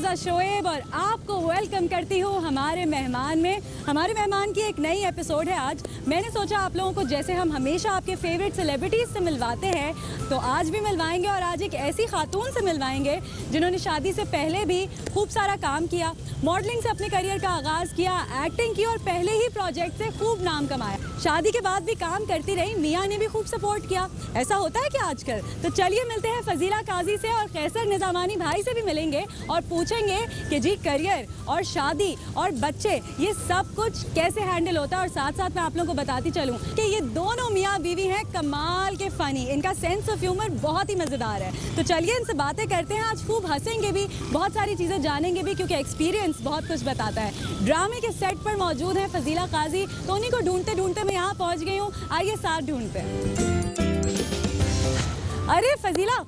हाफिजा शोएब और आपको वेलकम करती हूँ हमारे मेहमान में। हमारे मेहमान की एक नई एपिसोड है आज। मैंने सोचा आप लोगों को जैसे हम हमेशा आपके फेवरेट सेलिब्रिटीज़ से मिलवाते हैं तो आज भी मिलवाएंगे, और आज एक ऐसी खातून से मिलवाएंगे जिन्होंने शादी से पहले भी खूब सारा काम किया, मॉडलिंग से अपने करियर का आगाज़ किया, एक्टिंग की और पहले ही प्रोजेक्ट से खूब नाम कमाया। शादी के बाद भी काम करती रही, मियाँ ने भी खूब सपोर्ट किया। ऐसा होता है क्या आजकल? तो चलिए मिलते हैं फजीला काजी से और कैसर निज़ामानी भाई से भी मिलेंगे और पूछेंगे कि जी करियर और शादी और बच्चे ये सब कुछ कैसे हैंडल होता है। और साथ साथ मैं आप लोगों को बताती चलूँ कि ये दोनों मियाँ बीवी हैं कमाल के फ़नी, इनका सेंस ऑफ ह्यूमर बहुत ही मज़ेदार है। तो चलिए इनसे बातें करते हैं, आज खूब हंसेंगे भी, बहुत सारी चीज़ें जानेंगे भी, क्योंकि एक्सपीरियंस बहुत कुछ बताता है। ड्रामे के सेट पर मौजूद है फजीला काजी, तो उन्हीं को ढूंढते ढूंढते मैं यहाँ पहुँच गई हूँ। आइए साथ ढूंढते हैं। अरे फजीला,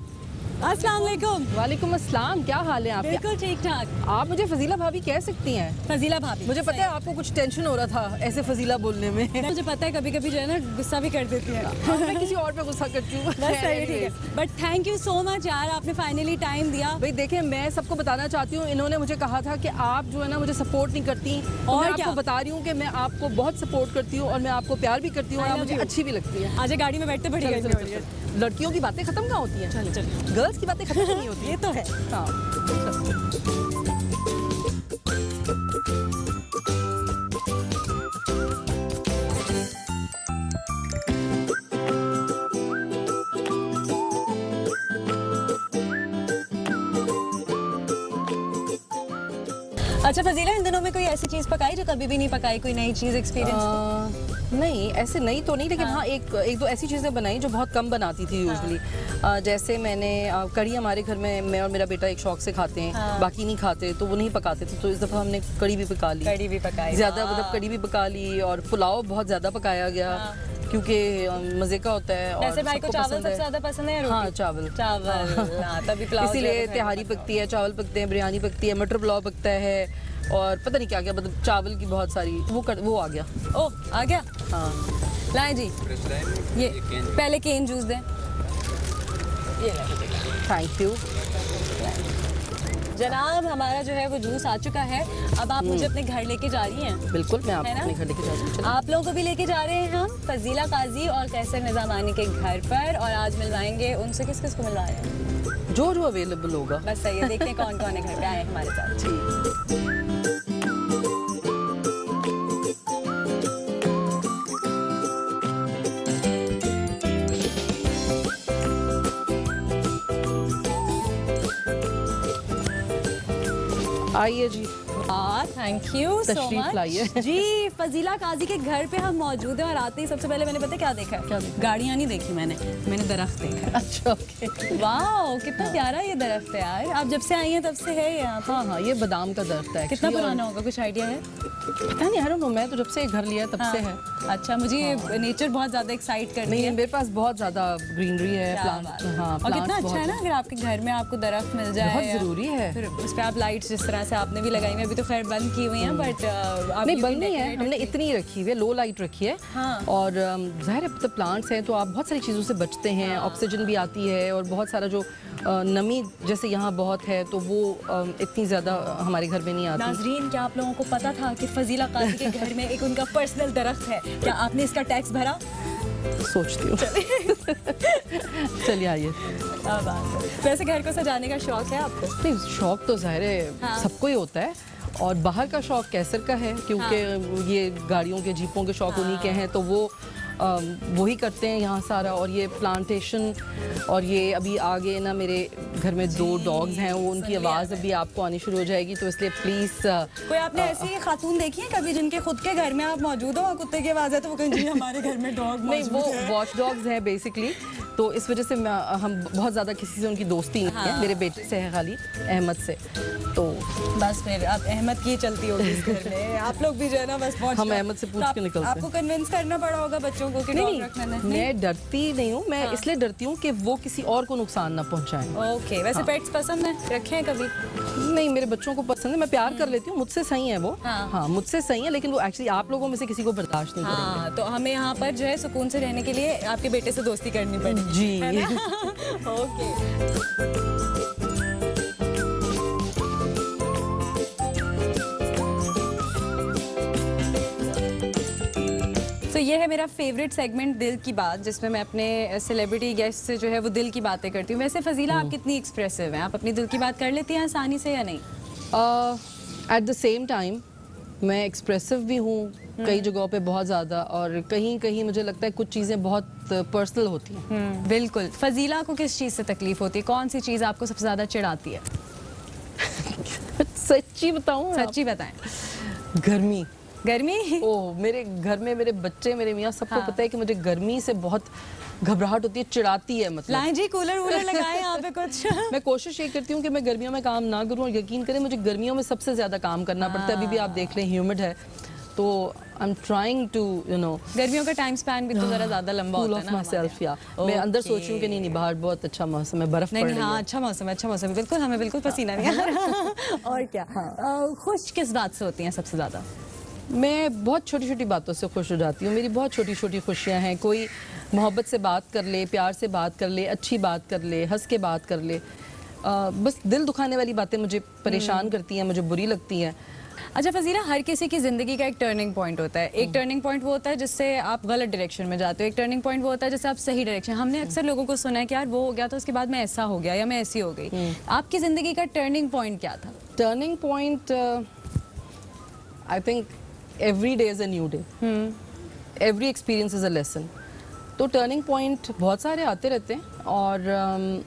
अस्सलाम वालेकुम। वालेकुम अस्सलाम, क्या हाल है आपके? बिल्कुल ठीक ठाक। आप मुझे फजीला भाभी कह सकती हैं? फजीला भाभी। मुझे पता है आपको कुछ टेंशन हो रहा था ऐसे फजीला बोलने में। मुझे पता है कभी कभी जो है ना गुस्सा भी कर देती है। मैं किसी और पे गुस्सा करती हूँ। बस सही, ठीक है। But thank you so much यार, आपने फाइनली टाइम दिया। भाई देखिए, मैं सबको बताना चाहती हूँ, इन्होंने मुझे कहा था कि आप जो है ना मुझे सपोर्ट नहीं करती, और मैं आपको बता रही हूँ कि मैं आपको बहुत सपोर्ट करती हूँ और मैं आपको प्यार भी करती हूँ और आप मुझे अच्छी भी लगती है। आज गाड़ी में बैठते बड़ी लड़कियों की बातें खत्म कहाँ होती हैं? चलो गर्ल्स की बातें खत्म नहीं होती। ये तो है। हाँ। अच्छा फजीला, इन दिनों में कोई ऐसी चीज़ पकाई जो कभी भी नहीं पकाई, कोई नई चीज़ एक्सपीरियंस? नहीं, ऐसे नई तो नहीं, लेकिन हाँ एक दो ऐसी चीज़ें बनाई जो बहुत कम बनाती थी यूजुअली। जैसे मैंने कढ़ी, हमारे घर में मैं और मेरा बेटा एक शौक से खाते हैं, बाकी नहीं खाते तो वो नहीं पकाते थे, तो इस दफ़ा हमने कढ़ी भी पका ली। कढ़ी भी पकाई ज़्यादा, मतलब कढ़ी भी पका ली, और पुलाव बहुत ज़्यादा पकाया गया क्योंकि मज़े का होता है। और भाई को चावल सबसे ज़्यादा पसंद है? हाँ चावल तभी पुलाव, इसीलिए तिहारी पकती है, चावल पकते हैं, बिरयानी पकती है, मटर पुलाव पकता है, और पता नहीं क्या क्या, मतलब चावल की बहुत सारी वो आ गया। ओह आ गया। हाँ लाएं जी, ये पहले केन जूस दें। ये थैंक यू जनाब, हमारा जो है वो जूस आ चुका है। अब आप मुझे अपने घर लेके जा रही हैं? बिल्कुल, मैं आपको अपने घर लेके जा रही हूँ। आप लोगों को भी लेके जा रहे हैं हम फजीला काजी और कैसर निज़ामानी के घर पर, और आज मिलवाएंगे उनसे। किस किस को मिलवा रहे हैं? जो अवेलेबल होगा। बस सही है, देखते हैं कौन कौन है घर पे आए हमारे साथ। ठीक। आइए जी। थैंक यू सो मच जी। फजीला काजी के घर पे हम मौजूद हैं, और आते ही सबसे पहले मैंने पता क्या देखा है? गाड़ियाँ नहीं देखी मैंने दरख्त देखा। अच्छा, ओके। वाह, कितना प्यारा ये दरख्त है यार। आप जब से आई हैं तब से है यहाँ? हाँ, ये बादाम का दरख्त है। कितना पुराना होगा, कुछ आइडिया है? पता नहीं, यार मैं तो जब से घर लिया तब से है। अच्छा, मुझे नेचर बहुत ज्यादा एक्साइट करती है। मेरे पास बहुत ज्यादा ग्रीनरी है, प्लांट। हाँ, और कितना अच्छा है ना अगर आपके घर में आपको दरख्त मिल जाए। बहुत जरूरी है। फिर उस पर आप लाइट्स जिस तरह से आपने भी लगाई हुई, अभी तो खैर बंद की हुई हैं, बट नहीं बंद नहीं है, हमने इतनी रखी हुई है, लो लाइट रखी है। और ज़ाहिर है प्लांट्स हैं तो आप बहुत सारी चीज़ों से बचते हैं, ऑक्सीजन भी आती है, और बहुत सारा जो नमी जैसे यहाँ बहुत है तो वो इतनी ज़्यादा हमारे घर में नहीं आती। नाज़रीन, क्या आप लोगों को पता था कि फजीला काजी के घर में एक उनका पर्सनल दरख्त है? क्या आपने इसका टैक्स भरा? सोचती हूँ। चलिए आइए। वैसे घर को सजाने का शौक है आपको? नहीं, शौक तो ज़ाहिर है सबको ही होता है, और बाहर का शौक कैसर का है क्योंकि ये गाड़ियों के, जीपों के शौक उन्हीं के हैं, तो वो वही करते हैं यहाँ सारा। और ये प्लांटेशन, और ये अभी आगे ना मेरे घर में 2 डॉग्स हैं, वो उनकी आवाज़ अभी आपको आनी शुरू हो जाएगी, तो इसलिए प्लीज़। कोई आपने ऐसी खातून देखी है कभी जिनके खुद के घर में आप मौजूद हो और कुत्ते की आवाज़ है तो वो कहें जी हमारे घर में डॉग? नहीं, वो वॉच डॉग्स हैं बेसिकली, तो इस वजह से हम बहुत ज़्यादा किसी से उनकी दोस्ती नहीं है। मेरे बेटे से है खाली, अहमद से, तो बस फिर आप अहमद की चलती होगी इस घर में। आप लोग भी जो है ना बस हम अहमद से पूछ के निकलते हैं। आपको कन्विंस करना पड़ा होगा बच्चों को कि डॉग रखना है। मैं डरती नहीं हूँ, मैं इसलिए डरती हूँ कि वो किसी और को नुकसान ना पहुँचाएं। ओके, वैसे पेट्स पसंद है, रखे हैं कभी? नहीं, मेरे बच्चों को पसंद है, मैं प्यार कर लेती हूँ, मुझसे सही है वो। हाँ, मुझसे सही है, लेकिन वो एक्चुअली आप लोगों में से किसी को बर्दाश्त नहीं करेंगे। तो हमें यहाँ पर जो है सुकून से रहने के लिए आपके बेटे से दोस्ती करनी पड़ेगी जी। ओके। ये है मेरा फेवरेट सेगमेंट, दिल की बात, जिसमें मैं अपने सेलिब्रिटी गेस्ट से जो है वो दिल की बातें करती हूँ। वैसे फजीला, आप कितनी एक्सप्रेसिव हैं? आप अपनी दिल की बात कर लेती हैं आसानी से या नहीं? एट द सेम टाइम मैं एक्सप्रेसिव भी हूँ कई जगहों पे बहुत ज़्यादा, और कहीं कहीं मुझे लगता है कुछ चीज़ें बहुत पर्सनल होती हैं। बिल्कुल। फजीला को किस चीज़ से तकलीफ होती है? कौन सी चीज़ आपको सबसे ज़्यादा चिढ़ाती है? सच्ची बताऊँ? सच्ची बताएं। गर्मी। गर्मी? ओह, मेरे घर में मेरे बच्चे, मेरे मियाँ, सबको हाँ। पता है कि मुझे गर्मी से बहुत घबराहट होती है, चिढ़ाती है। मतलब लाएं जी, कूलर वूलर लगाएं यहाँ पे कुछ। मैं कोशिश ये करती हूँ कि मैं गर्मियों में काम ना करूँ, और यकीन करें मुझे गर्मियों में सबसे ज़्यादा काम करना पड़ता है। अभी भी आप देख लें ह्यूमिड है, तो आई एम ट्राइंग टू गर्मियों का टाइम स्पैन भी तो जरा ज़्यादा लंबा होता है ना myself, या मैं अंदर सोच रही हूँ कि नहीं बाहर बहुत अच्छा मौसम है, बर्फ पड़ रही है। हाँ, अच्छा मौसम है, अच्छा मौसम है, बिल्कुल, हमें बिल्कुल पसीना नहीं आ रहा। और क्या? खुश किस बात से होती हैं सबसे ज़्यादा? मैं बहुत छोटी छोटी बातों से खुश हो जाती हूँ। मेरी बहुत छोटी छोटी खुशियाँ हैं। कोई मोहब्बत से बात कर ले, प्यार से बात कर ले, अच्छी बात कर ले, हंस के बात कर ले। बस दिल दुखाने वाली बातें मुझे परेशान करती हैं, मुझे बुरी लगती हैं। अच्छा फजीला, हर किसी की ज़िंदगी का एक टर्निंग पॉइंट होता है। एक टर्निंग पॉइंट वो होता है जिससे आप गलत डायरेक्शन में जाते हो, एक टर्निंग पॉइंट वो होता है जिससे आप सही डायरेक्शन। हमने अक्सर लोगों को सुना है कि यार वो हो गया तो उसके बाद मैं ऐसा हो गया या मैं ऐसी हो गई। आपकी ज़िंदगी का टर्निंग पॉइंट क्या था? Turning point, I think every day is a new day, every experience is a lesson. तो टर्निंग पॉइंट बहुत सारे आते रहते हैं, और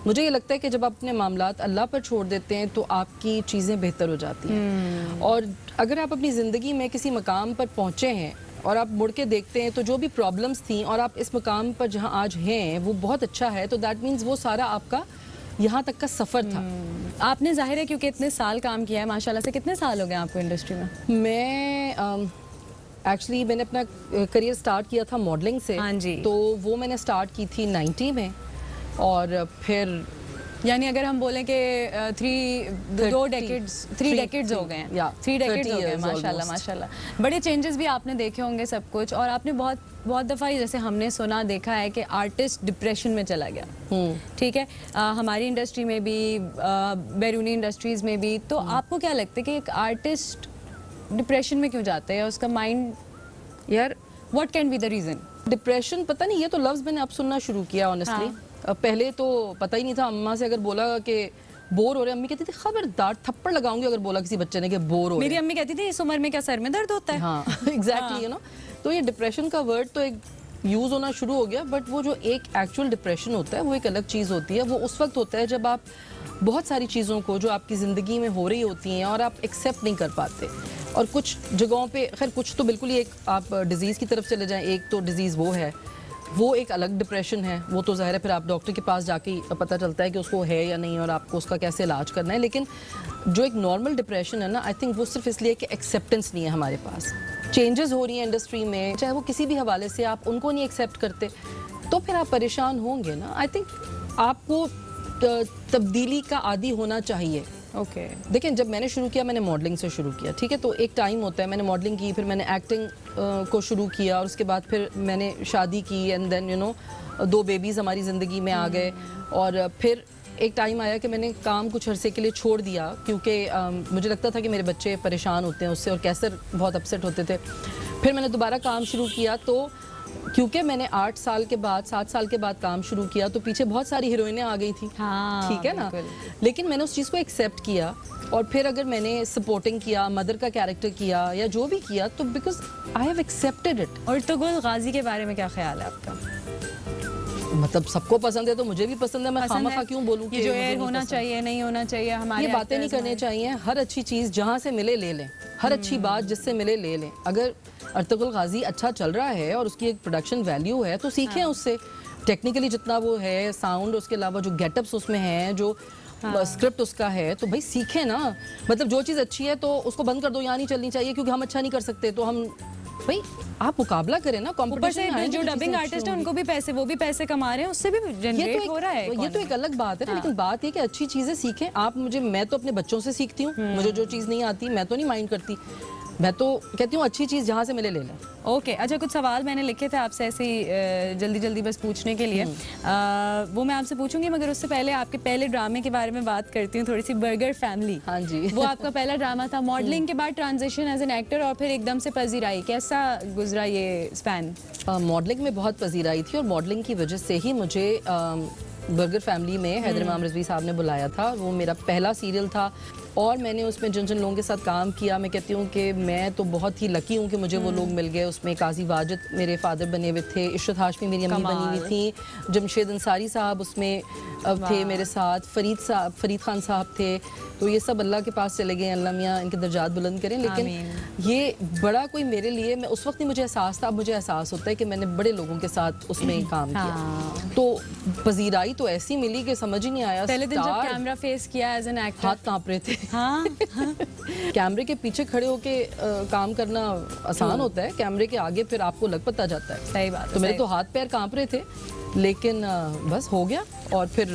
मुझे ये लगता है कि जब आप अपने मामलात अल्लाह पर छोड़ देते हैं तो आपकी चीज़ें बेहतर हो जाती हैं। और अगर आप अपनी ज़िंदगी में किसी मकाम पर पहुँचे हैं और आप मुड़ के देखते हैं तो जो भी प्रॉब्लम्स थी और आप इस मकाम पर जहाँ आज हैं वो बहुत अच्छा है, तो दैट मीन्स वो सारा आपका यहाँ तक का सफ़र था। आपने जाहिर है क्योंकि इतने साल काम किया है माशाल्लाह से, कितने साल हो गए आपको इंडस्ट्री में? मैं एक्चुअली मैंने अपना करियर स्टार्ट किया था मॉडलिंग से। हाँ जी। तो वो मैंने स्टार्ट की थी 90 में, और फिर यानी अगर हम बोलें कि 3 डेकेड्स हो गए हैं, 3 डेकेड्स हो गए, माशाल्लाह माशाल्लाह। बड़े चेंजेस भी आपने देखे होंगे सब कुछ, और आपने बहुत दफ़ा जैसे हमने सुना देखा है कि आर्टिस्ट डिप्रेशन में चला गया। ठीक है, हमारी इंडस्ट्री में भी, बैरूनी इंडस्ट्रीज़ में भी। तो आपको क्या लगता है कि एक आर्टिस्ट डिप्रेशन में क्यों जाता है? उसका माइंड, यार what can be the reason? Depression पता नहीं, ये तो लफ्ज़ मैंने अब सुनना शुरू किया ऑनेस्टली। पहले तो पता ही नहीं था। अम्मा से अगर बोला कि बोर हो रहे, अम्मी कहती थी खबरदार थप्पड़ लगाऊंगी अगर बोला किसी बच्चे ने कि बोर हो रहे। मेरी अम्मी कहती थी इस उम्र में क्या सर में दर्द होता है? हाँ एग्जैक्टली, यू नो। तो ये डिप्रेशन का वर्ड तो एक यूज़ होना शुरू हो गया, बट वो जो एक एक्चुअल डिप्रेशन होता है वो एक अलग चीज़ होती है। वो उस वक्त होता है जब आप बहुत सारी चीज़ों को जो आपकी ज़िंदगी में हो रही होती हैं और आप एक्सेप्ट नहीं कर पाते। और कुछ जगहों पे, खैर कुछ तो बिल्कुल ही एक आप डिज़ीज़ की तरफ चले जाएं, एक तो डिज़ीज़ वो है, वो एक अलग डिप्रेशन है। वो तो ज़ाहिर है फिर आप डॉक्टर के पास जाके पता चलता है कि उसको है या नहीं और आपको उसका कैसे इलाज करना है। लेकिन जो एक नॉर्मल डिप्रेशन है ना, आई थिंक वो सिर्फ इसलिए कि एक्सेप्टेंस नहीं है हमारे पास। चेंजेस हो रही हैं इंडस्ट्री में, चाहे वो किसी भी हवाले से, आप उनको नहीं एक्सेप्ट करते तो फिर आप परेशान होंगे ना। आई थिंक आपको तब्दीली का आदी होना चाहिए। ओके देखिए, जब मैंने शुरू किया, मैंने मॉडलिंग से शुरू किया, ठीक है। तो एक टाइम होता है, मैंने मॉडलिंग की, फिर मैंने एक्टिंग को शुरू किया, और उसके बाद फिर मैंने शादी की, एंड देन 2 बेबीज़ हमारी ज़िंदगी में आ गए। और फिर एक टाइम आया कि मैंने काम कुछ अरसे के लिए छोड़ दिया, क्योंकि मुझे लगता था कि मेरे बच्चे परेशान होते हैं उससे, और कैसर बहुत अपसेट होते थे। फिर मैंने दोबारा काम शुरू किया, तो क्योंकि मैंने 8 साल के बाद, 7 साल के बाद काम शुरू किया, तो पीछे बहुत सारी हीरोइनें आ गई थी। हाँ, ठीक है ना। लेकिन मैंने उस चीज़ को एक्सेप्ट किया, और फिर अगर मैंने सपोर्टिंग किया, मदर का कैरेक्टर किया या जो भी किया, तो because I have accepted it. और तुगुल गाजी के बारे में क्या ख्याल है आपका? मतलब सबको पसंद है तो मुझे भी पसंद है। मैं खामखा क्यों बोलूं कि जो एयर होना चाहिए, नहीं होना चाहिए, हमारे ये बातें नहीं करनी चाहिए। हर अच्छी चीज़ जहाँ से मिले ले लें, हर अच्छी बात जिससे मिले ले लें। अगर अर्तुगरुल गाजी अच्छा चल रहा है और उसकी एक प्रोडक्शन वैल्यू है तो सीखें उससे। टेक्निकली जितना वो है, साउंड, उसके अलावा जो गेटअप्स उसमें हैं, जो स्क्रिप्ट उसका है, तो भाई सीखें ना। मतलब जो चीज़ अच्छी है तो उसको बंद कर दो, यहाँ नहीं चलनी चाहिए क्योंकि हम अच्छा नहीं कर सकते, तो हम भाई आप मुकाबला करें ना। कॉम्पिटिशन में जो डबिंग आर्टिस्ट है उनको भी पैसे, वो भी पैसे कमा रहे हैं, उससे भी जनरेट हो रहा है। ये तो एक अलग बात है ना। लेकिन बात ये कि अच्छी चीज़ें सीखें आप। मैं तो अपने बच्चों से सीखती हूँ। मुझे जो चीज़ नहीं आती मैं तो नहीं माइंड करती, मैं तो कहती हूँ अच्छी चीज़ जहाँ से मिले ले लें। ओके अच्छा, कुछ सवाल मैंने लिखे थे आपसे ऐसे ही जल्दी जल्दी बस पूछने के लिए, वो मैं आपसे पूछूंगी, मगर उससे पहले आपके पहले ड्रामे के बारे में बात करती हूँ थोड़ी सी। बर्गर फैमिली, हाँ जी। वो आपका पहला ड्रामा था। मॉडलिंग के बाद ट्रांजिशन एज एन एक्टर और फिर एकदम से पजीराई, कैसा गुजरा ये स्पैन? मॉडलिंग में बहुत पजीराई थी और मॉडलिंग की वजह से ही मुझे बर्गर फैमिली में हैदर इमाम रिजवी साहब ने बुलाया था। वो मेरा पहला सीरियल था और मैंने उसमें जिन जिन लोगों के साथ काम किया, मैं कहती हूँ कि मैं तो बहुत ही लकी हूँ कि मुझे वो लोग मिल गए। उसमें काजी वाजिद मेरे फादर बने हुए थे, इशरत हाशमी मेरी अम्मी बनी हुई थी, जमशेद अंसारी साहब उसमें थे मेरे साथ, फरीद खान साहब थे। तो ये सब अल्लाह के पास चले गए, अल्लाह मियाँ इनके दर्जात बुलंद करें। लेकिन ये बड़ा कोई मेरे लिए, मैं उस वक्त नहीं मुझे एहसास था, अब मुझे एहसास होता है कि मैंने बड़े लोगों के साथ उसमें काम किया। तो पजीराई तो ऐसी मिली कि समझ ही नहीं आया। पहले दिन जब कैमरा फेस किया एज एन एक्टर हाथ कांप रहे थे। हाँ। कैमरे के पीछे खड़े होके काम करना आसान होता है, कैमरे के आगे फिर आपको लग पता जाता है। सही बात। तो मेरे तो हाथ पैर कांप रहे थे, लेकिन बस हो गया और फिर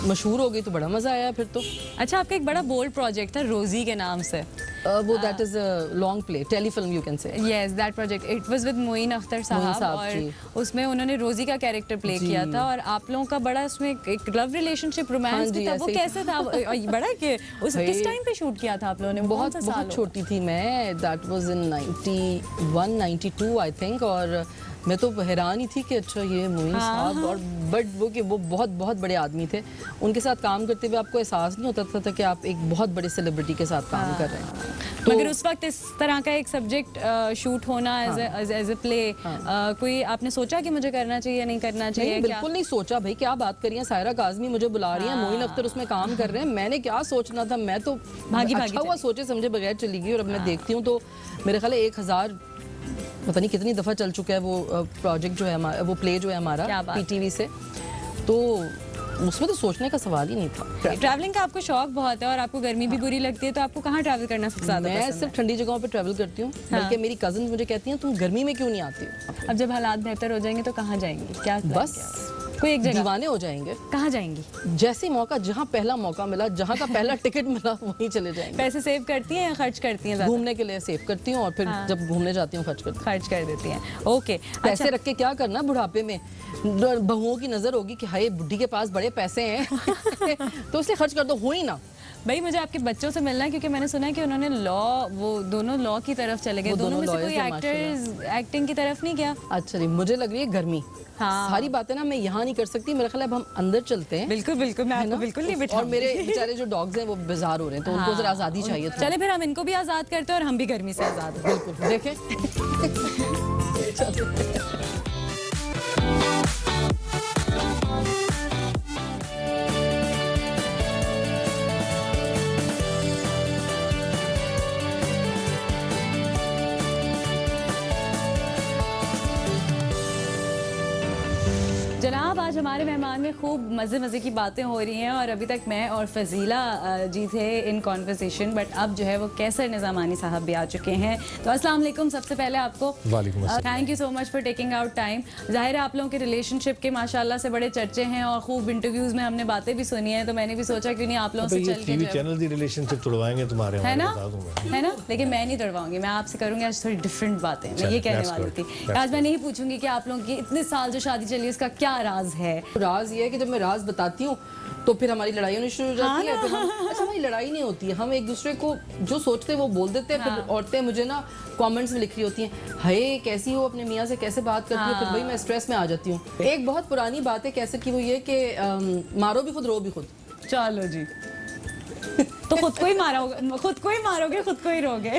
मशहूर हो गई तो बड़ा मजा आया फिर तो। अच्छा, आपका एक बड़ा बोल्ड प्रोजेक्ट था रोजी के नाम से। वो that is a long play, telefilm you can say. Yes, that project it was with Moin Akhtar साहब और उसमें उन्होंने रोजी का कैरेक्टर प्ले किया था और आप लोगों का बड़ा उसमें एक लव रिलेशनशिप रोमांस भी था। वो कैसे था? बड़ा कि उस किस टाइम पे शूट किया था आप लोगों ने? बहुत छोटी थी मैं, that was in 91 92 I think. और मैं तो हैरान ही थी कि अच्छा ये मोइन साहब, और बट वो बहुत बहुत बड़े आदमी थे। उनके साथ काम करते हुए आपको एहसास नहीं होता था कि आप एक बहुत बड़े सेलिब्रिटी के साथ काम कर रहे हैं। तो मगर उस वक्त इस तरह का एक सब्जेक्ट शूट होना एज ए प्ले, कोई आपने सोचा कि मुझे करना चाहिए नहीं करना चाहिए? नहीं, बिल्कुल नहीं सोचा भाई, क्या बात करिए। सायरा काज़मी मुझे बुला रही है, मोइन अख्तर उसमें काम कर रहे हैं, मैंने क्या सोचना था। मैं तो अच्छा हुआ सोचे समझे बगैर चली गई और अब मैं देखती हूँ तो मेरे ख्याल 1000 पता नहीं कितनी दफ़ा चल चुका है वो प्रोजेक्ट जो है हमारा, वो प्ले जो है हमारा पीटीवी से। तो उसमें तो सोचने का सवाल ही नहीं था। ट्रैवलिंग का आपको शौक बहुत है और आपको गर्मी भी बुरी लगती है, तो आपको कहाँ ट्रैवल करना सबसे ज़्यादा पसंद है? मैं सिर्फ ठंडी जगहों पे ट्रैवल करती हूँ। बल्कि मेरी कज़न मुझे कहती हैं तुम गर्मी में क्यों नहीं आती हो? अब जब हालात बेहतर हो जाएंगे तो कहाँ जाएंगी? क्या बस कोई एक जगह दीवाने हो जाएंगे। कहाँ जाएंगी? जैसे मौका, जहाँ पहला मौका मिला, जहाँ का पहला टिकट मिला वहीं चले जाएंगे। पैसे सेव करती हैं या खर्च करती हैं? घूमने के लिए सेव करती हूँ और फिर जब घूमने जाती हूँ खर्च कर देती हैं। ओके, पैसे रख के क्या करना बुढ़ापे में? बहुओं की नजर होगी कि हाय बुढ़ी के पास बड़े पैसे हैं तो इसलिए खर्च कर दो, हो ही ना। भाई मुझे आपके बच्चों से मिलना है क्योंकि मैंने सुना है कि उन्होंने वो दोनों लॉ की तरफ चले गए। दोनों में से कोई एक्टिंग की तरफ नहीं गया? अच्छा नहीं, मुझे लग रही है गर्मी। सारी बातें ना मैं यहाँ नहीं कर सकती। मेरा ख्याल है अब हम अंदर चलते हैं। बिल्कुल बिल्कुल, मैं आपको बिल्कुल नहीं बिठाऊंगी। और मेरे बेचारे जो डॉग्स हैं वो बेजार हो रहे हैं, तो उनको जरा आज़ादी चाहिए। चले फिर हम इनको भी आज़ाद करते हैं और हम भी गर्मी से आज़ाद। बिल्कुल, देखें। जनाब, आज हमारे मेहमान में खूब मज़े की बातें हो रही हैं और अभी तक मैं और फजीला जी थे इन कॉन्वर्सेशन, बट अब जो है वो कैसर निज़ामानी साहब भी आ चुके हैं। तो अस्सलाम वालेकुम सबसे पहले आपको। वालेकुम अस्सलाम। Thank you so much for taking out time. जाहिर है आप लोगों के रिलेशनशिप के माशाल्लाह से बड़े चर्चे हैं और खूब इंटरव्यूज़ में हमने बातें भी सुनी हैं, तो मैंने भी सोचा क्यों नहीं आप लोगों से चल के चैनल दी रिलेशनशिप तोड़वाएंगे तुम्हारे, है ना, है ना। लेकिन मैं नहीं तोड़वाऊंगी, मैं आपसे करूँगी आज थोड़ी डिफरेंट बातें। मैं ये कहने वाली थी आज मैं नहीं पूछूंगी कि आप लोगों की इतने साल जो शादी चली उसका क्या राज है। राज ये है कि जब मैं राज बताती हूँ तो फिर हमारी लड़ाई होनी शुरू हो जाती है। फिर अच्छा हमारी लड़ाई नहीं होती है, हम एक दूसरे को जो सोचते हैं वो बोल देते हैं। फिर औरतें मुझे ना कमेंट्स में लिख रही होती हैं, हाय कैसी हो, अपने मियाँ से कैसे बात करती हो। फिर भाई मैं स्ट्रेस में आ जाती हूँ। एक बहुत पुरानी बात है कैसे की, वो ये कि मारो भी खुद रो भी खुद। चलो जी तो खुद को ही मारोगे, खुद को ही मारोगे, खुद को ही रोगे।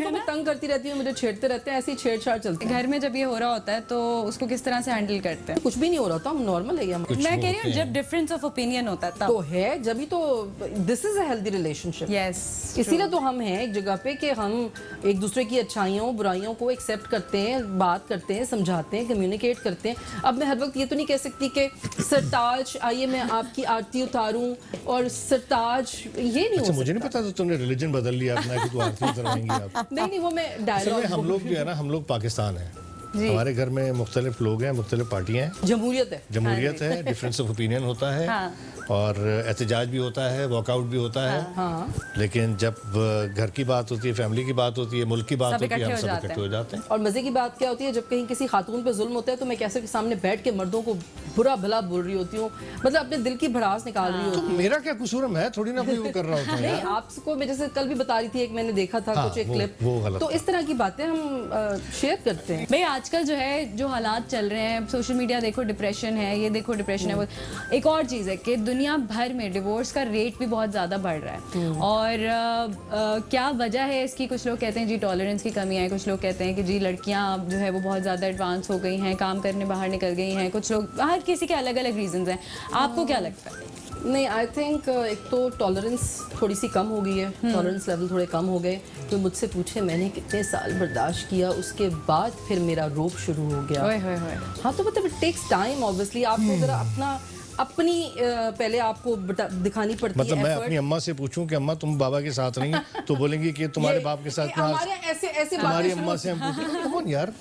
तो मैं तंग करती रहती हूँ, मुझे छेड़ते रहते हैं, ऐसी छेड़छाड़ चलती है। घर में जब ये हो रहा होता है तो उसको किस तरह से हैंडल करते हैं? कुछ भी नहीं हो रहा था, हम नॉर्मल है। मैं कह रही हूँ जब डिफरेंस ऑफ ओपिनियन होता है तो है, जब ही तो this is a healthy relationship. Yes, इसीलिए तो हम हैं एक जगह पे कि हम एक दूसरे की अच्छाइयों बुराइयों को एक्सेप्ट करते हैं, बात करते हैं, समझाते हैं, कम्युनिकेट करते हैं। अब मैं हर वक्त ये तो नहीं कह सकती कि सरताज आइए मैं आपकी आरती उतारूं और सरताज, ये नहीं। मुझे नहीं पता, तो तुमने रिलीजन बदल लिया अपना कि तू आरती उतारेंगी आप। नहीं वो मैं डायलॉग। हम लोग जो है ना, हम लोग पाकिस्तान है, हमारे घर में मुख्तलिफ लोग हैं, मुख्तलिफ पार्टियां हैं, जमहूरियत है। जमहूरियत है, डिफरेंस ऑफ ओपिनियन होता है और एहतजाज भी होता है, वॉकआउट भी होता है। लेकिन जब घर की बात होती है, फैमिली की बात होती है, मुल्क की बात होती है, हम सब इकट्ठे हो जाते हैं। और मजे की बात क्या होती है, जब कहीं किसी खातून पे जुल्म होता है तो मैं कैसे के सामने बैठ के मर्दों को बुरा भला बोल रही होती हूँ, मतलब अपने दिल की भड़ास निकाल रही होती हूँ। मेरा क्या कसूर है, मैं थोड़ी ना कोई वो कर रहा होता नहीं, आपको मैं जैसे कल भी बता रही थी, एक मैंने देखा था कुछ एक क्लिप, तो इस तरह की बातें हम शेयर करते हैं। भाई आजकल जो है, जो हालात चल रहे हैं, सोशल मीडिया देखो, डिप्रेशन है, ये देखो डिप्रेशन है, वो एक और चीज़ है कि दुनिया भर में डिवोर्स का रेट भी बहुत ज़्यादा बढ़ रहा है। और क्या वजह है इसकी? कुछ लोग कहते हैं जी टॉलरेंस की कमी है, कुछ लोग कहते हैं कि जी लड़कियां जो है वो बहुत ज़्यादा एडवांस हो गई हैं, काम करने बाहर निकल गई हैं, कुछ लोग, हर किसी के अलग अलग रीजंस हैं। आपको क्या लगता है? नहीं, आई थिंक एक तो टॉलरेंस थोड़ी सी कम हो गई है, टॉलरेंस लेवल थोड़े कम हो गए। तो मुझसे पूछे मैंने कितने साल बर्दाश्त किया, उसके बाद फिर मेरा रोब शुरू हो गया। हाँ, तो मतलब इट टेक्स टाइम, ऑब्वियसली आपको जरा अपनी पहले आपको दिखानी पड़ती है। मतलब मैं अपनी अम्मा से पूछूं कि अम्मा तुम बाबा के साथ नहीं, तो बोलेंगी कि तुम्हारे बाप के साथ। हमारे ऐसे तुम्हारी अम्मा से हम पूछें, कौन यार?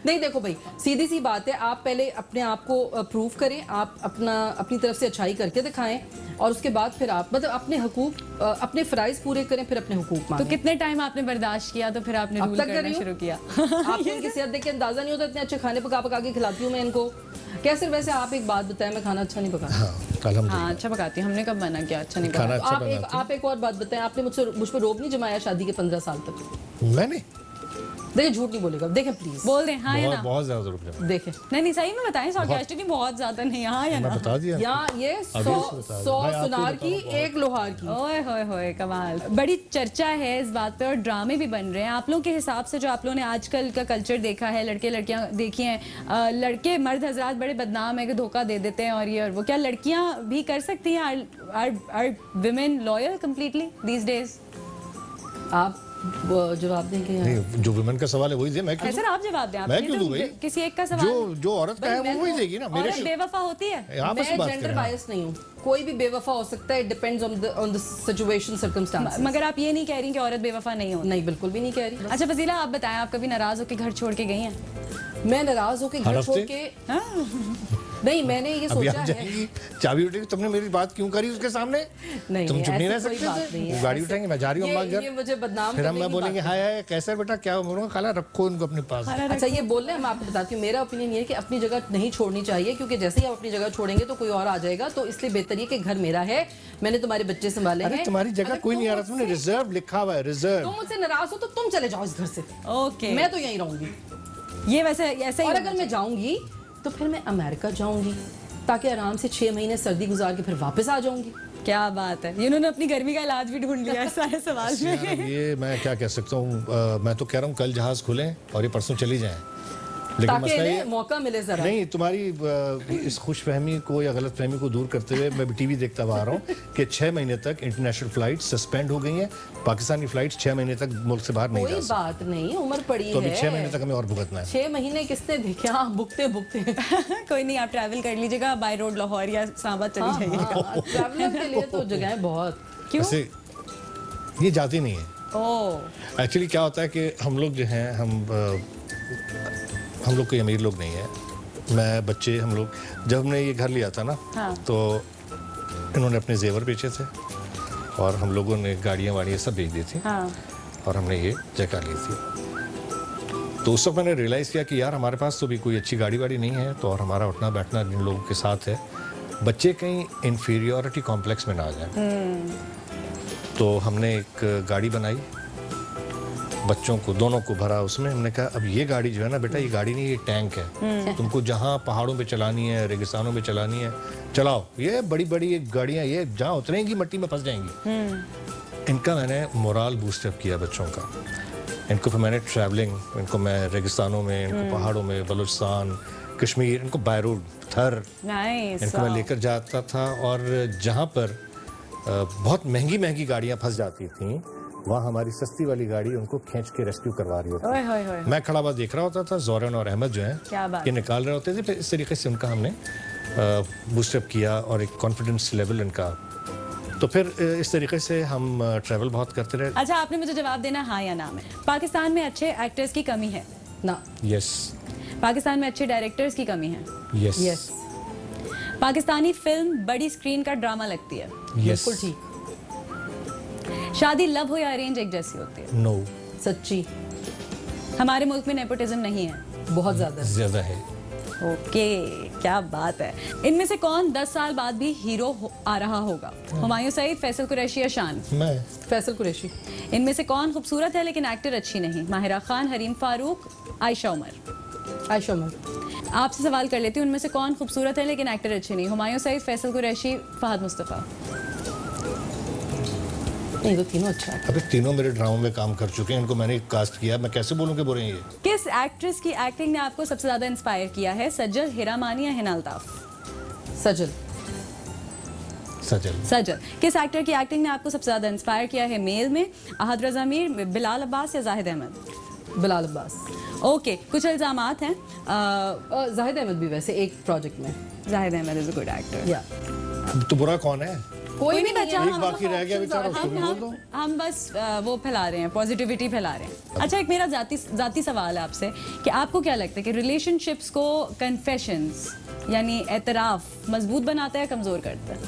नहीं, देखो भाई, सीधी सी बात है, आप पहले अपने आप को प्रूव करें, आप अपनी तरफ से अच्छाई करके दिखाएं, और उसके बाद फिर आप मतलब अपने हुकूक, अपने फराइज पूरे करें, फिर अपने हुकूक मांगें। तो कितने टाइम आपने बर्दाश्त किया, तो फिर आपने रूल करना शुरू किया? आपको इनकी सेहत देख के अंदाजा नहीं होता, इतने अच्छे खाने पका के खिलाती हूँ मैं इनको। कैसे? वैसे आप एक बात बताएं, मैं खाना अच्छा नहीं पकाती। हाँ, अच्छा पकाती हूँ, हमने कब मना किया अच्छा नहीं खाना पकाती? अच्छा आप एक और बात बताएं, आपने मुझ पर रोब नहीं जमाया शादी के 15 साल तक? मैंने देखिए, झूठ नहीं बोलेगा, देखें प्लीज, बोल दें हाँ या ना। बहुत ज्यादा जरूर देखें, नहीं सही में बताएं, सार्कास्टिक बहुत ज्यादा नहीं, हाँ या ना। मैं बता दिया। यहाँ ये 100 सुनार की, एक लोहार की। ओए होए होए, कमाल। बड़ी चर्चा है इस बात पे और ड्रामे भी बन रहे हैं। आप लोगों के हिसाब से, जो आप लोगों ने आजकल का कल्चर देखा है, लड़के लड़कियां देखी हैं, लड़के मर्द हजरात बड़े बदनाम है कि धोखा दे देते हैं और ये और वो, क्या लड़कियां भी कर सकती हैं? Are women loyal completely these days? आप जवाब देंगे? नहीं, जो विमेन का सवाल है वही दे। मैं क्यों सर आप जवाब दें। मैं क्यों दूं भाई? किसी एक का सवाल, जो औरत का है वो वही देगी ना। मेरे औरत बेवफा होती है? मैं जेंडर बायस नहीं हूँ, कोई भी बेवफा हो सकता है, depends on the situation, circumstances. मगर आप ये नहीं कह रही कि औरत बेवफा नहीं हो? नहीं, बिल्कुल भी नहीं कह रही। अच्छा फजीला, आप बताएं, आप कभी नाराज होकर घर छोड़ के गई हैं? मैं नाराज होकर घर छोड़ के नहीं, मैंने ये सोचा है। चाबी उठेगी, तुमने मेरी बात क्यों करी उसके सामने? नहीं, तुम चुप नहीं रह सकते? गाड़ी उठाएंगे, मैं जा रही हूँ अम्मा घर, ये मुझे बदनाम फिर हम बोलेंगे हाय हाय कैसे बेटा, क्या बोलूँगा, खाला रखो इनको अपने पास। अच्छा, ये बोल रहे हैं, मैं आपको बताती हूँ, मेरा ओपिनियन ये है कि अपनी जगह नहीं छोड़नी चाहिए, क्योंकि जैसे ही आप अपनी जगह छोड़ेंगे तो कोई और आ जाएगा। तो इसलिए बेहतर है कि घर मेरा है, मैंने तुम्हारे बच्चे संभाले हैं। तुम्हारी जगह कोई नहीं आ रहा, तुमने रिजर्व लिखा हुआ है, रिजर्व। तुम मुझसे नाराज हो तो तुम चले जाओ इस घर से। ओके, मैं तो यहीं रहूंगी। ये वैसे ऐसा ही। और अगर मैं जाऊंगी तो फिर मैं अमेरिका जाऊंगी, ताकि आराम से 6 महीने सर्दी गुजार के फिर वापस आ जाऊंगी। क्या बात है, इन्होंने अपनी गर्मी का इलाज भी ढूंढ लिया है सारे सवाल में। ये मैं क्या कह सकता हूँ, मैं तो कह रहा हूँ कल जहाज खुलें और ये परसों चली जाएं, लेकिन ताकि मसला ये मौका मिले जरा। नहीं, तुम्हारी इस खुशफहमी को या गलतफहमी को दूर करते हुए मैं भी टीवी देखता हुआ आ रहा हूँ कि 6 महीने तक इंटरनेशनल फ्लाइट सस्पेंड हो गई हैं। पाकिस्तानी फ्लाइट्स 6 महीने तक मुल्क से बाहर नहीं जा कोई सकती। बात नहीं, उम्र पड़ी है, तो अभी 6 महीने तक हमें और भुगतना है। 6 महीने किसने देखे? हाँ, भुगते कोई नहीं, आप ट्रैवल कर लीजिएगा बाय रोड लाहौर या सांबा चली जाइएगा। ट्रैवलर के लिए तो जगहें बहुत। क्यों? ऐसे ये जाती नहीं है। ओह, एक्चुअली क्या होता है कि हम लोग जो हैं, हम लोग कोई अमीर लोग नहीं है। मैं बच्चे हम लोग जब हमने ये घर लिया था ना, तो इन्होंने अपने जेवर बेचे थे और हम लोगों ने गाड़ियाँ वाड़ियाँ सब बेच दी थी, और हमने ये जगह ली थी। तो उस वक्त मैंने रियलाइज़ किया कि यार हमारे पास तो भी कोई अच्छी गाड़ी वाड़ी नहीं है, तो और हमारा उठना बैठना जिन लोगों के साथ है, बच्चे कहीं इन्फीरियोरिटी कॉम्प्लेक्स में ना आ जाए। तो हमने एक गाड़ी बनाई, बच्चों को दोनों को भरा उसमें। हमने कहा अब ये गाड़ी जो है ना बेटा, ये गाड़ी नहीं, ये टैंक है। तुमको जहाँ पहाड़ों पे चलानी है, रेगिस्तानों में चलानी है, चलाओ। ये बड़ी बड़ी गाड़ियाँ, ये जहाँ उतरेंगी मट्टी में फंस जाएंगी। इनका मैंने मोरल बूस्टअप किया बच्चों का। इनको फिर मैंने ट्रैवलिंग, इनको मैं रेगिस्तानों में, इनको पहाड़ों में, बलूचिस्तान, कश्मीर, इनको बायरूट, थर, इनको मैं लेकर जाता था। और जहाँ पर बहुत महंगी महंगी गाड़ियाँ फंस जाती थी, वहाँ हमारी सस्ती वाली गाड़ी उनको खींच के रेस्क्यू करवा रही होती। मैं खड़ा हुआ देख रहा होता था, जोरन और अहमद जो हैं ये निकाल रहे होते थे। फिर इस तरीके से उनका हमने बूस्टअप किया और एक कॉन्फिडेंस लेवल इनका। तो फिर इस तरीके से हम ट्रैवल बहुत करते रहे। अच्छा, आपने मुझे जवाब देना हाँ या ना में। पाकिस्तान में अच्छे एक्टर्स की कमी है ना? यस। पाकिस्तान में अच्छे डायरेक्टर्स की कमी है। यस यस, पाकिस्तानी फिल्म बड़ी स्क्रीन का ड्रामा लगती है। यस, बिल्कुल ठीक। शादी लव हो या अरेंज एक जैसी होती है। नो, सच्ची, हमारे मुल्क में नेपोटिज्म नहीं है। बहुत ज्यादा। ज्यादा है। ओके, क्या बात है। इनमें से कौन 10 साल बाद भी हीरो आ रहा होगा? हुमायूं सईद, फैसल कुरैशी या शान? मैं। फैसल कुरैशी। इनमें से कौन खूबसूरत है लेकिन एक्टर अच्छी नहीं? माहिरा खान, हरीम फारूक, आयशा उमर? आयशा उमर। आपसे सवाल कर लेती हूँ, उनमें से कौन खूबसूरत है लेकिन एक्टर अच्छी नहीं? हुमायूं सईद, फैसल कुरैशी, फहद मुस्तफ़ा? नहीं, तो तीनों अच्छा है। अभी तीनों मेरे ड्रामा में काम कर चुके हैं, इनको मैंने कास्ट किया, मैं कैसे बोलूँ कि बुरे हैं ये? किस एक्ट्रेस की एक्टिंग ने आपको सबसे ज्यादा इंस्पायर किया है? सज्जल, हिरा मानी या हिना अल्ताफ? सजल। सजल। सज्जल। किस एक्टर की एक्टिंग ने आपको सबसे ज्यादा इंस्पायर किया है? मेल में अहद रज़ा मीर, बिलाल अब्बास या जाहिद अहमद? बिलाल अब्बास। ओके, कुछ इल्जामात हैं। जाहिद अहमद भी वैसे एक प्रोजेक्ट में। Zahid Ahmed is a good actor. या तो बुरा कौन है? कोई नहीं बचा। एक बाकी रह गया बेचारा, उसको भी बोल दो। हम बस वो फैला रहे हैं, पॉजिटिविटी फैला रहे हैं। अच्छा, एक मेरा जाती सवाल है आपसे कि आपको क्या लगता है कि रिलेशनशिप्स को कन्फेशंस यानी एतराफ मजबूत बनाता है या कमजोर करता है?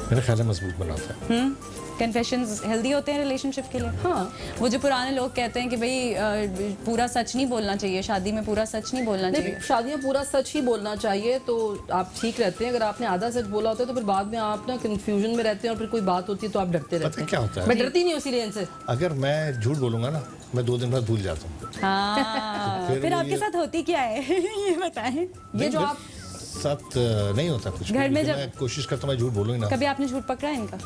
मेरा ख्याल है मजबूत बनाता है। कन्फेशंस हेल्दी होते हैं रिलेशनशिप के लिए? हाँ। वो जो पुराने लोग कहते हैं कि भाई पूरा सच नहीं बोलना चाहिए, शादी में पूरा सच नहीं बोलना चाहिए। नहीं, शादी में पूरा सच ही बोलना चाहिए तो आप ठीक रहते हैं। अगर आपने आधा सच बोला होता है तो फिर बाद में आप ना कंफ्यूजन में रहते हैं और फिर कोई बात होती है तो आप डरते रहते हैं। क्या होता है? मैं डरती नहीं इसीलिए इनसे। अगर मैं झूठ बोलूंगा ना, मैं 2 दिन बाद भूल जाता हूँ। हाँ, फिर वो आपके ये- साथ होती क्या है? ये बताएं। ये जो आप साथ नहीं होता कुछ। घर में लेकिन जब- मैं कोशिश करता हूँ मैं झूठ बोलूँ ही ना। कभी आपने झूठ पकड़ा है इनका?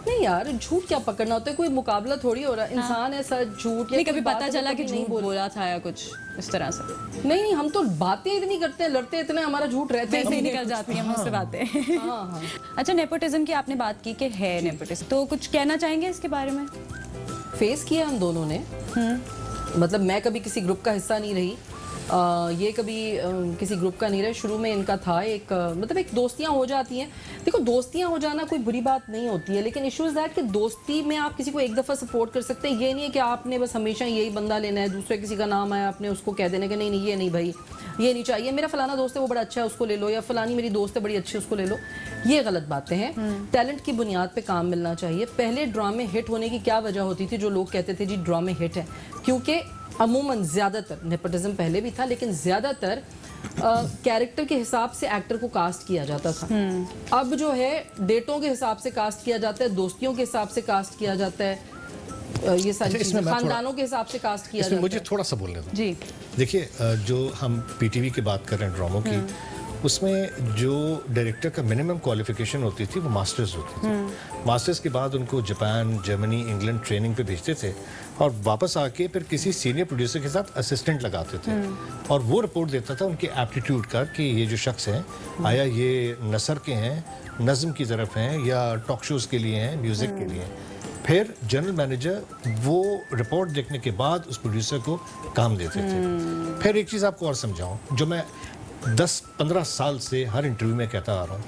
नहीं यार, झूठ क्या पकड़ना होता है, कोई मुकाबला थोड़ी हो रहा है। इंसान है, सच झूठ नहीं, कोई कभी बात पता है, चला कभी कि नहीं झूठ बोला था या कुछ इस तरह से? नहीं, हम तो बातें इतनी करते हैं, लड़ते इतने, हमारा झूठ रहते वैसे ही हैं। निकल जाती है मुझसे बातें। हाँ हाँ। अच्छा, नेपोटिज्म की आपने बात की कि है नेपोटिज्म, तो कुछ कहना चाहेंगे इसके बारे में? फेस किया हम दोनों ने। मतलब मैं कभी किसी ग्रुप का हिस्सा नहीं रही, ये कभी किसी ग्रुप का नहीं रहा। शुरू में इनका था एक मतलब एक दोस्तियां हो जाती हैं। देखो, दोस्तियां हो जाना कोई बुरी बात नहीं होती है, लेकिन इशू इज दैट कि दोस्ती में आप किसी को एक दफ़ा सपोर्ट कर सकते हैं। ये नहीं है कि आपने बस हमेशा यही बंदा लेना है, दूसरे किसी का नाम आया आपने उसको कह देना कि नहीं नहीं ये नहीं भाई, ये नहीं चाहिए, मेरा फलाना दोस्त है वो बड़ा अच्छा है उसको ले लो, या फलानी मेरी दोस्त है बड़ी अच्छी उसको ले लो। ये गलत बातें हैं। टैलेंट की बुनियाद पे काम मिलना चाहिए। पहले ड्रामे हिट होने की क्या वजह होती थी? जो लोग कहते थे जी ड्रामे हिट है, क्योंकि अमूमन ज़्यादातर नेपोटिज्म पहले भी था लेकिन ज़्यादातर कैरेक्टर के हिसाब से एक्टर को कास्ट किया जाता था। अब जो है डेटों के हिसाब से कास्ट किया जाता है, दोस्तियों के हिसाब से कास्ट किया जाता है, ये सारी अच्छा, चीजें इसमें मैं खानदानों के हिसाब से कास्ट किया इसमें जाता मुझे है। थोड़ा सा बोलने दो। जी। देखिए, जो हम पीटीवी की बात कर रहे हैं ड्रामों की, उसमें जो डायरेक्टर का मिनिमम क्वालिफिकेशन होती थी वो मास्टर्स होती थी। मास्टर्स के बाद उनको जापान, जर्मनी, इंग्लैंड ट्रेनिंग पे भेजते थे और वापस आके फिर किसी सीनियर प्रोड्यूसर के साथ असिस्टेंट लगाते थे और वो रिपोर्ट देता था उनके एप्टीट्यूड का कि ये जो शख्स हैं, आया ये नसर के हैं, नज़म की तरफ हैं या टॉक शोज़ के लिए हैं, म्यूज़िक के लिए हैं। फिर जनरल मैनेजर वो रिपोर्ट देखने के बाद उस प्रोड्यूसर को काम देते थे। फिर एक चीज़ आपको और समझाऊं, जो मैं 10-15 साल से हर इंटरव्यू में कहता आ रहा हूँ,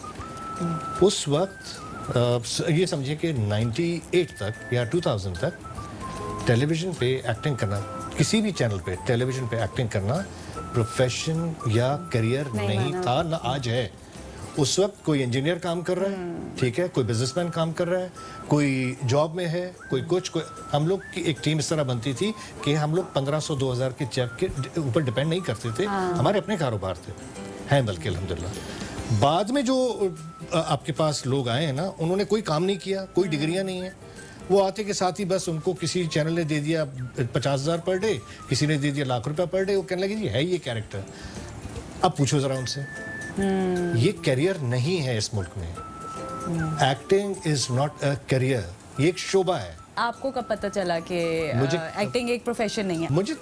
उस वक्त ये समझिए कि 98 तक या 2000 तक टेलीविज़न पे एक्टिंग करना, किसी भी चैनल पे टेलीविज़न पे एक्टिंग करना प्रोफेशन या करियर नहीं था, ना आज है। उस वक्त कोई इंजीनियर काम कर रहा है, ठीक है, कोई बिजनेसमैन काम कर रहा है, कोई जॉब में है, कोई हम लोग की एक टीम इस तरह बनती थी कि हम लोग 1500-2000 के चेक के ऊपर डिपेंड नहीं करते थे। हमारे अपने कारोबार थे, हैं बल्कि अल्हम्दुलिल्लाह। बाद में जो आपके पास लोग आए हैं ना, उन्होंने कोई काम नहीं किया, कोई डिग्रियां नहीं है, वो आते के साथ ही बस उनको किसी चैनल ने दे दिया 50,000 पर डे, किसी ने दे दिया लाख रुपया पर डे, वो कहने लगे जी है ये कैरेक्टर। अब पूछो ज़रा उनसे, ये करियर नहीं है इस मुल्क में। Acting is not a career, ये एक शोबा है। आपको कब पता चला कि एक्टिंग एक प्रोफेशन नहीं है? मुझे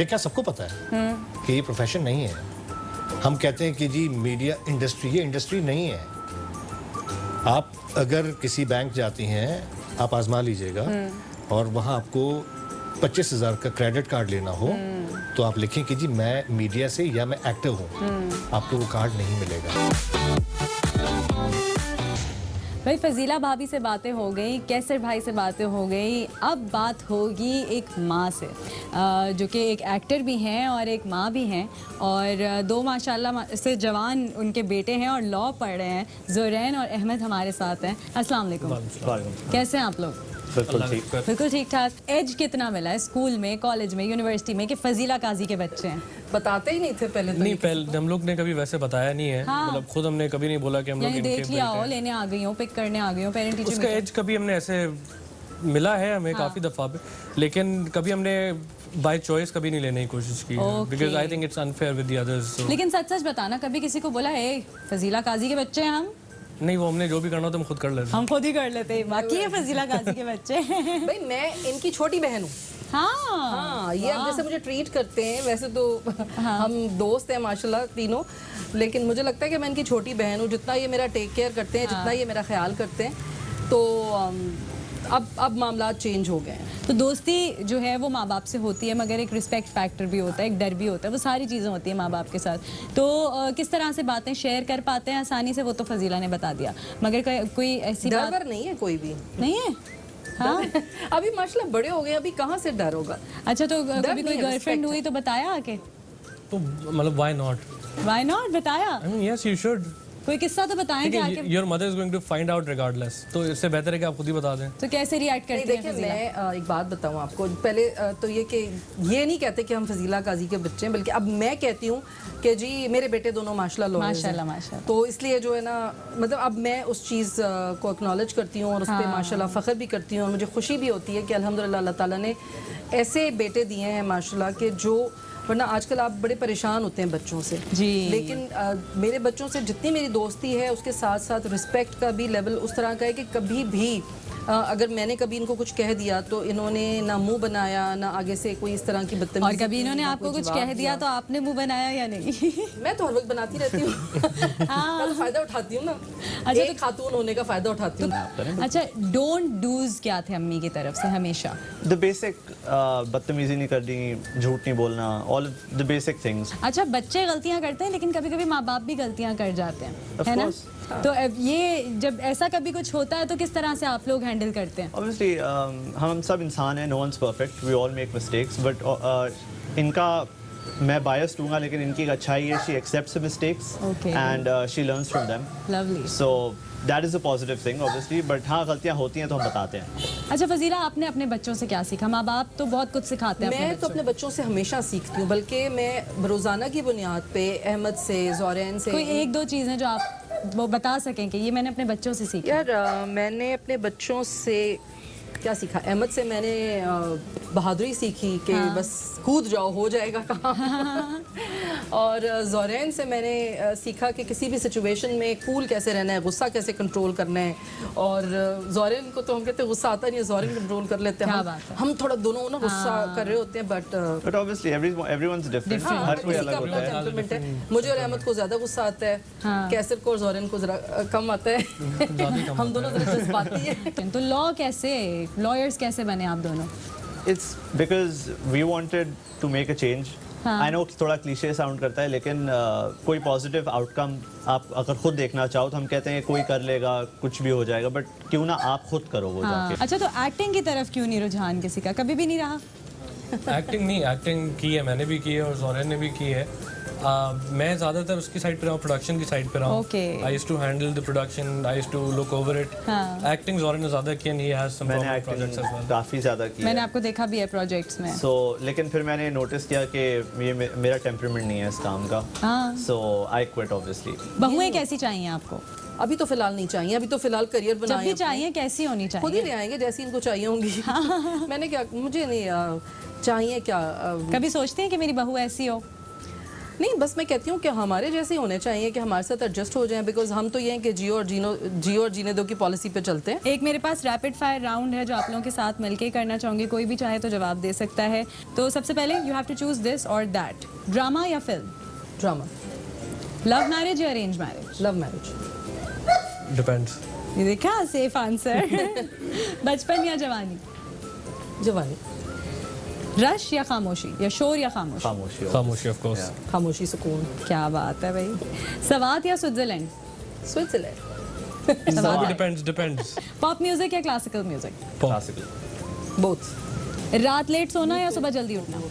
क्या, सबको पता है कि ये प्रोफेशन नहीं है। हम कहते हैं कि जी मीडिया इंडस्ट्री, ये इंडस्ट्री नहीं है। आप अगर किसी बैंक जाती हैं, आप आजमा लीजिएगा और वहाँ आपको 25,000 का क्रेडिट कार्ड लेना हो तो आप लिखें कि जी मैं मीडिया से या मैं एक्टर हूँ, आपको वो कार्ड नहीं मिलेगा। भाई फजीला भाभी से बातें हो गई, कैसर भाई से बातें हो गई, अब बात होगी एक माँ से जो कि एक एक्टर भी हैं और एक माँ भी हैं, और दो माशाल्लाह से जवान उनके बेटे हैं और लॉ पढ़ रहे हैं। ज़ुरैन और अहमद हमारे साथ हैं। अस्सलाम वालेकुम। कैसे हैं आप लोग? बिल्कुल ठीक ठाक। एज कितना मिला है स्कूल में, कॉलेज में, यूनिवर्सिटी में कि फजीला काजी के बच्चे हैं? बताते ही नहीं थे पहले तो। नहीं, पहले हम लोग ने कभी वैसे बताया नहीं है। हाँ। मतलब खुद हमने कभी नहीं बोला कि हम लोग इनके देख लिया हो, लेने आ गई हो, पिक करने आ गई हो, पेरेंट टीचर उसका एज कभी हमने ऐसे मिला है हमें काफी दफा पे, लेकिन कभी हमने बाय चॉइस कभी नहीं लेने की कोशिश की, because I think it's unfair with the others. लेकिन सच सच बताना, कभी किसी को बोला है फजीला काजी के बच्चे हैं हम? नहीं, वो हमने जो भी करना होता हम खुद कर लेते। हम खुद ही कर लेते हैं। बाकी ये फजीला काजी के बच्चे हैं। भाई मैं इनकी छोटी बहन हूँ। हाँ, ये अब जैसे मुझे ट्रीट करते हैं, वैसे तो हम दोस्त हैं माशाल्लाह तीनों, लेकिन मुझे लगता है कि मैं इनकी छोटी बहन हूँ। जितना ये मेरा टेक केयर करते हैं, जितना ये मेरा ख्याल करते हैं, तो अब मामला चेंज हो गए हैं। तो दोस्ती जो है वो माँ बाप से होती है, मगर एक रिस्पेक्ट फैक्टर भी होता है, एक डर भी होता है, वो सारी चीज़ें होती हैं माँ बाप के साथ। तो किस तरह से बातें शेयर कर पाते हैं आसानी से, वो तो फजीला ने बता दिया, मगर कोई ऐसी डर नहीं है, कोई भी नहीं है। हाँ अभी माशाल्लाह बड़े हो गए, अभी कहाँ से डर होगा। अच्छा, तो कभी कोई गर्लफ्रेंड हुई तो बताया आके? तो मतलब व्हाई नॉट बताया? I mean yes you should. कोई किस्सा तो बताएं कि आके your mother is going to find out regardless, तो इससे बेहतर है कि आप खुद ही बता दें। तो कैसे रिएक्ट करती है? देखिए मैं एक बात बताऊं आपको, पहले तो ये कि ये नहीं कहते कि हम फजीला काजी के बच्चे हैं, बल्कि अब मैं कहती हूँ कि जी मेरे बेटे दोनों माशाल्लाह। तो इसलिए जो है ना, मतलब अब मैं उस चीज़ को एक्नॉलेज करती हूँ और उस पर माशाल्लाह फ़ख्र भी करती हूँ, और मुझे खुशी भी होती है कि अल्हम्दुलिल्लाह अल्लाह ताला ने ऐसे बेटे दिए हैं माशाल्लाह के जो, वरना आजकल आप बड़े परेशान होते हैं बच्चों से जी। लेकिन मेरे बच्चों से जितनी मेरी दोस्ती है, उसके साथ साथ रिस्पेक्ट का भी लेवल उस तरह का है कि कभी भी अगर मैंने कभी इनको कुछ कह दिया तो इन्होंने ना मुंह बनाया, ना आगे से कोई इस तरह की बदतमीजी। और कभी इन्होंने आपको कुछ कह दिया तो आपने मुंह बनाया या नहीं? मैं तो हर वक्त बनाती रहती हूँ। तो फायदा उठाती हूँ ना। अच्छा, एक खातून होने का फायदा उठाती हूँ। अच्छा, डोंट डूज क्या थे अम्मी की तरफ से हमेशा? द बेसिक, बदतमीजी नहीं करनी, झूठ नहीं बोलना, ऑल द बेसिक थिंग्स। अच्छा, बच्चे गलतियां करते हैं लेकिन कभी कभी माँ बाप भी गलतियां कर जाते हैं, है ना? तो अब ये जब ऐसा कभी कुछ होता है तो किस तरह से आप लोग हैंडल करते हैं? ऑब्वियसली हम सब इंसान हैं, no one's perfect, we all make mistakes, but इनका मैं बायस दूंगा, लेकिन इनकी एक अच्छाई है, she accepts mistakes and she learns from them. Lovely. So that is a positive thing obviously, but हाँ गलतियाँ होती हैं तो हम बताते हैं। अच्छा फजीला, आपने अपने बच्चों से क्या सीखा? माँ बाप तो बहुत कुछ सिखाते हैं। मैं तो अपने बच्चों से हमेशा सीखती हूँ, बल्कि मैं रोज़ाना की बुनियाद पे अहमद से, ज़ौरैन से। कोई एक दो चीज़ें जो आप वो बता सकें कि ये मैंने अपने बच्चों से सीखी? यार मैंने अपने बच्चों से क्या सीखा? अहमद से मैंने बहादुरी सीखी कि बस कूद जाओ, हो जाएगा काम। और ज़ौरैन से मैंने सीखा कि किसी भी सिचुएशन में कूल कैसे रहना है, गुस्सा कैसे कंट्रोल करना है। और ज़ौरैन को तो हम कहते हैं गुस्सा आता नहीं है, ज़ौरैन कंट्रोल कर लेते हैं। हम थोड़ा दोनों ना गुस्सा कर रहे होते हैं, बट ऑब्वियसली एवरीवनस डिफरेंट, हर कोई अलग होता है। टेम्परामेंट है। मुझे और अहमद को ज़्यादा गुस्सा आता है, कैसर को और ज़ौरैन को ज़रा कम आता है। हम दोनों ज़रा जज्बाती हैं। तो लॉ कैसे, लॉयर्स कैसे बने आप दोनों? It's because we wanted to make a change. I know थोड़ा क्लीशे साउंड करता है, लेकिन कोई पॉजिटिव आउटकम आप अगर खुद देखना चाहो तो हम कहते हैं कोई कर लेगा, कुछ भी हो जाएगा, बट क्यों ना आप खुद करो वो जाके। अच्छा, तो एक्टिंग की तरफ क्यों नहीं रुझान किसी का? कभी भी नहीं रहा? एक्टिंग नहीं, एक्टिंग की है, मैंने भी की है और ज़ौरैन ने भी की है। मैं ज़्यादातर उसकी साइड पे रहा हूँ, प्रोडक्शन की साइड पे रहा हूँ। I used to handle the production, I used to look over it. Acting Zauraine ने ज़्यादा की, and he has some projects as well. काफ़ी ज़्यादा की मैंने है। आपको देखा भी है प्रोजेक्ट्स में। लेकिन फिर मैंने नोटिस किया कि ये मेरा टेम्परामेंट नहीं है इस काम का, सो आई क्विट ऑब्वियसली। बहुएं कैसी चाहिए आपको? अभी तो फिलहाल नहीं चाहिए, अभी तो फिलहाल करियर बनाएं। जब भी चाहिए कैसी होनी चाहिए? खुद ही ले आएंगे जैसी इनको चाहिए होंगी। मैंने क्या, मुझे नहीं चाहिए क्या। कभी सोचते हैं कि मेरी बहू ऐसी हो? नहीं, बस मैं कहती हूँ कि हमारे जैसे होने चाहिए, कि हमारे साथ एडजस्ट हो जाएं, बिकॉज हम तो ये हैं कि जियो और जीने दो की पॉलिसी पे चलते हैं। एक मेरे पास रैपिड फायर राउंड है जो आप लोगों के साथ मिलके करना चाहूँगी, कोई भी चाहे तो जवाब दे सकता है। तो सबसे पहले you have to choose this और दैट, ड्रामा या फिल्म? ड्रामा। लव मैरिज या arrange marriage? Love marriage. Depends. ये देखा, सेफ आंसर। बचपन या जवानी? जवानी। रश या खामोशी, या शोर या खामोशी? खामोशी। खामोशी ऑफ कोर्स। खामोशी, सुकून। क्या बात है भाई। सवात या Switzerland? Switzerland. Depends. Pop music या क्लासिकल म्यूजिक? क्लासिकल। बोथ। रात लेट सोना या सुबह जल्दी उठना?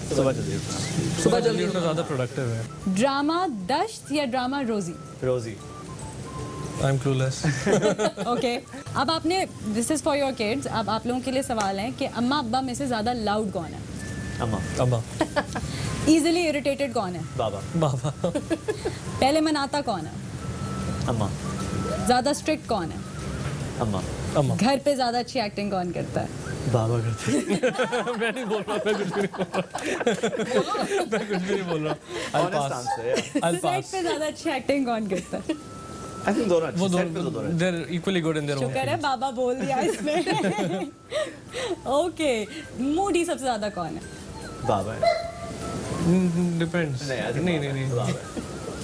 सुबह जल्दी उठना। सुबह जल्दी उठना ज़्यादा प्रोडक्टिव है। ड्रामा दश्त या ड्रामा रोजी? रोजी। I am clueless. ओके, अब आपने, this is for your kids, अब आप लोगों के लिए सवाल है कि अम्मा अब्बा में से ज़्यादा लाउड कौन है? अम्मा। इजीली इरिटेटेड कौन है? बाबा। पहले मनाता कौन है? अम्मा। ज़्यादा स्ट्रिक्ट कौन है? अम्मा। घर पे ज़्यादा अच्छी एक्टिंग कौन करता है? बाबा करते। मैं नहीं बोल रहा, मैं कुछ भी नहीं बोल रहा। Honest answer, yeah. I'll set pass। पे ज़्यादा अच्छी एक्टिंग कौन करता है? I think दोनों वो अच्छे। set पे तो दोनों अच्छे। they're equally good in their own शुक्र है बाबा बोल दिया इसमें। ओके, मूडी सबसे ज़्यादा कौन है? बाबा है। डिपेंड्स। नहीं, I think नहीं बाबा है।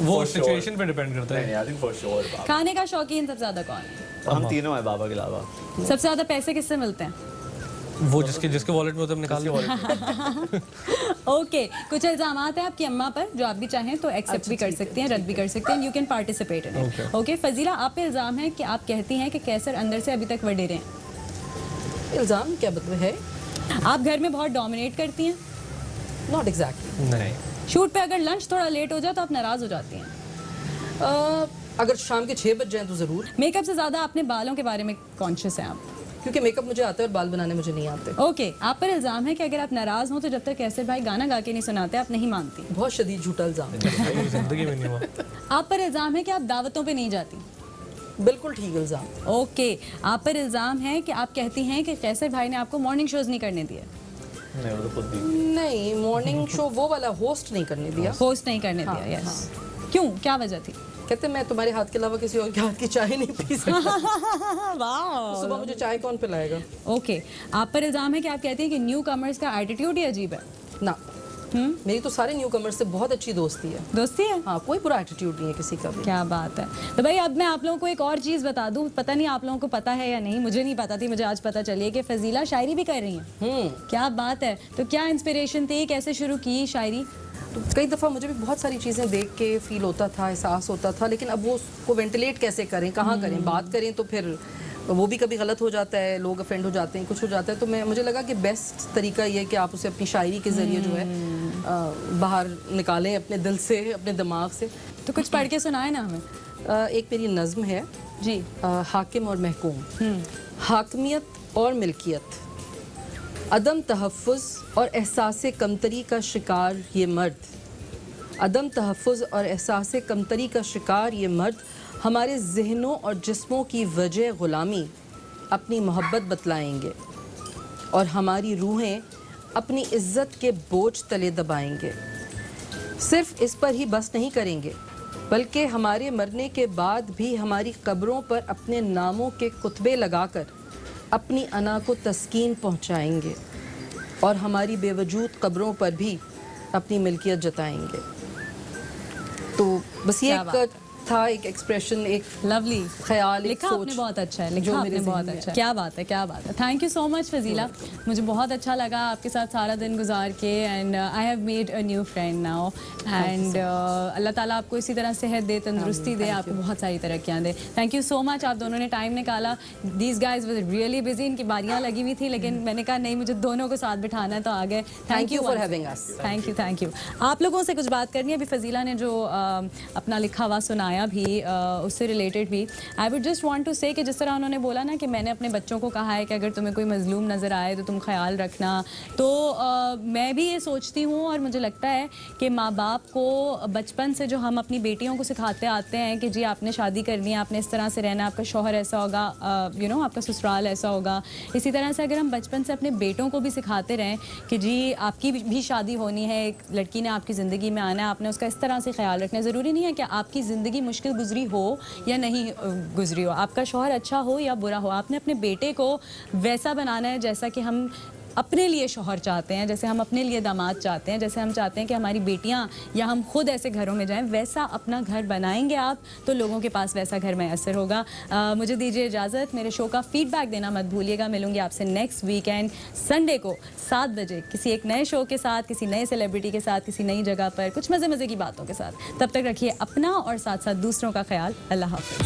वो For sure. सिचुएशन पे डिपेंड करता नहीं, है। I think for sure बाबा। खाने का शौकीन सबसे ज़्यादा कौन है? हम तीनों हैं बाबा के अलावा। सबसे ज़्यादा पैसे किससे मिलते हैं? वो जिसके वॉलेट में होता है निकाल लो। ओके, कुछ इल्जामात हैं आपकी अम्मा पर जो आप भी चाहें तो एक्सेप्ट भी कर सकती हैं, रद्द भी कर सकते हैं। You can participate in it. Okay, Fazila, आप पे इल्ज़ाम है कि आप कहती हैं कि कैसर अंदर से अभी तक वडेरे हैं। इल्ज़ाम क्या मतलब है? आप घर में बहुत डोमिनेट करती हैं। Not exactly. नहीं। शूट पे अगर लंच थोड़ा लेट हो जाए तो आप नाराज़ हो जाती हैं। अगर शाम के 6 बज जाएं तो ज़रूर, मेकअप से ज़्यादा अपने बालों के बारे में कॉन्शियस हैं आप। क्योंकि मेकअप मुझे आता है और बाल बनाने मुझे नहीं आते। ओके, आप पर इल्ज़ाम है कि अगर आप नाराज़ हो तो जब तक कैसर भाई गाना गा के नहीं सुनाते आप नहीं मानती। बहुत शदीद झूठा इल्ज़ाम है। जिंदगी में नहीं हुआ। आप पर इल्ज़ाम है कि आप दावतों पे नहीं जाती। बिल्कुल ठीक इल्ज़ाम। ओके, आप पर इल्ज़ाम है कि आप कहती हैं कि कैसर भाई ने आपको मॉर्निंग शोज नहीं करने दिए। नहीं, वो तो खुद भी। नहीं, मॉर्निंग शो वो वाला होस्ट नहीं करने दिया। होस्ट नहीं करने दिया। यस। क्यों, क्या वजह थी? कहते मैं तुम्हारे हाथ के अलावा किसी और के हाथ की चाय नहीं पी सकती। वाह। सुबह मुझे चाय कौन पिलाएगा? ओके, आप पर इल्ज़ाम है कि आप कहती हैं कि न्यू कमर्स का एटीट्यूड ही अजीब है। ना, मेरी तो सारे न्यू कमर्स से बहुत अच्छी दोस्ती है। दोस्ती है? हाँ, कोई बुरा एटीट्यूड नहीं है किसी का भी। क्या बात है। तो भाई अब मैं आप लोगों को एक और चीज़ बता दूं, पता नहीं आप लोगों को पता है या नहीं, मुझे नहीं पता थी, मुझे आज पता चली है कि फजीला शायरी भी कर रही हैं। क्या बात है। तो क्या इंस्पिरेशन थी, कैसे शुरू की शायरी? तो कई दफ़ा मुझे भी बहुत सारी चीज़ें देख के फील होता था, एहसास होता था, लेकिन अब वो उसको वेंटिलेट कैसे करें, कहाँ करें, बात करें तो फिर वो भी कभी गलत हो जाता है, लोग अफेंड हो जाते हैं, कुछ हो जाता है। तो मुझे लगा कि बेस्ट तरीका ये है कि आप उसे अपनी शायरी के ज़रिए जो है बाहर निकालें अपने दिल से, अपने दिमाग से। तो कुछ पढ़ के सुनाए ना हमें। एक मेरी नज़्म है जी। हाकिम और महकूम। हाकमियत और मिल्कियत, अदम तहफ़्फ़ुज़ और एहसास कमतरी का शिकार ये मर्द, अदम तहफ़्फ़ुज़ और एहसास कमतरी का शिकार ये मर्द, हमारे ज़हनों और जिस्मों की वजह ग़ुलामी अपनी मोहब्बत बतलाएंगे और हमारी रूहें अपनी इज़्ज़त के बोझ तले दबाएंगे। सिर्फ़ इस पर ही बस नहीं करेंगे बल्कि हमारे मरने के बाद भी हमारी कब्रों पर अपने नामों के कुतबे लगाकर अपनी अना को तस्कीन पहुंचाएंगे और हमारी बेवजूद कब्रों पर भी अपनी मिल्कियत जताएंगे। तो बस ये एक था, एक एक्सप्रेशन, एक लवली ख्याल, एक लिखा सोच आपने बहुत अच्छा है, लिखा जो आपने मेरे बहुत ज़हन में अच्छा है। क्या बात है, क्या बात है। Thank you so much Fazila, मुझे बहुत अच्छा लगा आपके साथ सारा दिन गुजार के। And I have made a new friend now and Allah ताला आपको इसी तरह सेहत दे, तंदुरुस्ती दे, आपको बहुत सारी तरक्कियाँ दे। थैंक यू सो मच, आप दोनों ने टाइम निकाला। These guys was really busy, इनकी बारियाँ लगी हुई थी लेकिन मैंने कहा नहीं, मुझे दोनों को साथ बिठाना है तो आ गए। Thank you for having us. Thank you. आप लोगों से कुछ बात करनी है। अभी फजीला ने जो अपना लिखा हुआ सुनाया भी, उससे रिलेटेड भी I would just want to say कि जिस तरह उन्होंने बोला ना कि मैंने अपने बच्चों को कहा है कि अगर तुम्हें कोई मजलूम नज़र आए तो तुम ख्याल रखना, तो मैं भी ये सोचती हूँ और मुझे लगता है कि माँ बाप को बचपन से जो हम अपनी बेटियों को सिखाते आते हैं कि जी आपने शादी करनी है, आपने इस तरह से रहना, आपका शौहर ऐसा होगा, आपका ससुराल ऐसा होगा, इसी तरह से अगर हम बचपन से अपने बेटों को भी सिखाते रहें कि जी आपकी भी शादी होनी है, एक लड़की ने आपकी ज़िंदगी में आना है, आपने उसका इस तरह से ख्याल रखना है। ज़रूरी नहीं है कि आपकी ज़िंदगी मुश्किल गुजरी हो या नहीं गुजरी हो, आपका शौहर अच्छा हो या बुरा हो, आपने अपने बेटे को वैसा बनाना है जैसा कि हम अपने लिए शौहर चाहते हैं, जैसे हम अपने लिए दामाद चाहते हैं, जैसे हम चाहते हैं कि हमारी बेटियां या हम खुद ऐसे घरों में जाएं, वैसा अपना घर बनाएंगे आप तो लोगों के पास वैसा घर मैसर होगा। मुझे दीजिए इजाज़त, मेरे शो का फीडबैक देना मत भूलिएगा। मिलूंगी आपसे नेक्स्ट वीकेंड संडे को 7 बजे किसी एक नए शो के साथ, किसी नए सेलिब्रिटी के साथ, किसी नई जगह पर, कुछ मज़े मज़े की बातों के साथ। तब तक रखिए अपना और साथ साथ दूसरों का ख्याल। अल्लाह हाफ़िज़।